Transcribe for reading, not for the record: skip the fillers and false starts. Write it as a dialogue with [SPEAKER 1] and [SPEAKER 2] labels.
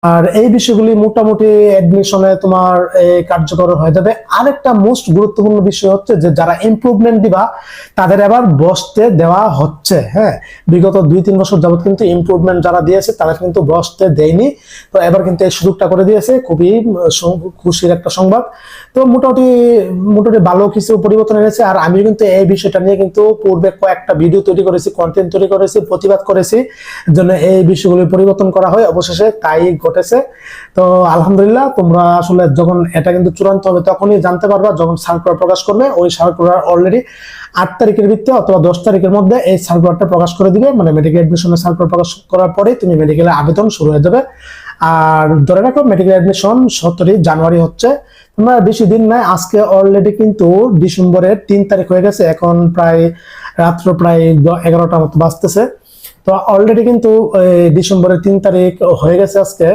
[SPEAKER 1] আর এই বিষয়গুলি মোটামুটি অ্যাডমিশনে তোমার কার্যকর হয়ে যাবে। আরেকটা মোস্ট গুরুত্বপূর্ণ বিষয় হচ্ছে যে যারা ইমপ্রুভমেন্ট দিবা তাদের এবার বসতে দেওয়া হচ্ছে। হ্যাঁ, বিগত 2-3 বছর যাবত কিন্তু ইমপ্রুভমেন্ট যারা দিয়েছে তাদের কিন্তু বসতে দেয়নি, তো এবার কিন্তু এই সুযোগটা করে দিয়েছে। খুবই খুশির একটা সংবাদ। তো মোটামুটি মোটামুটি ভালো কিছু পরিবর্তন এনেছে। আর আমি কিন্তু এই বিষয়টা নিয়ে কিন্তু পূর্বে কয়েকটা ভিডিও তৈরি করেছি, কন্টেন্ট তৈরি করেছি, প্রতিবাদ করেছি, জন্য এই বিষয়গুলি পরিবর্তন করা হয়। অবশেষে তাই ঘটেছে। তো আলহামদুলিল্লাহ, তোমরা আসলে যখন এটা কিন্তু চূড়ান্ত হবে তখনই জানতে পারবা, যখন সার্কুলার প্রকাশ করবে। ওই সার্কুলার অলরেডি 8 তারিখের ভিত্তিতে অথবা 10 তারিখের মধ্যে এই সার্কুলারটা প্রকাশ করে দিবে। মানে মেডিকেল অ্যাডমিশনের সার্কুলার প্রকাশ করার পরে তুমি মেডিকেলের আবেদন শুরু হয়ে যাবে। আর ধরে রাখো মেডিকেল অ্যাডমিশন 17 জানুয়ারি হচ্ছে। তোমরা বেশি দিন নাই, আজকে অলরেডি কিন্তু ডিসেম্বরের 3 তারিখ হয়ে গেছে। এখন প্রায় রাত্র প্রায় 11টা মতো বাজতেছে। তো অলরেডি কিন্তু ডিসেম্বরের 3 তারিখ হয়ে গেছে আজকে।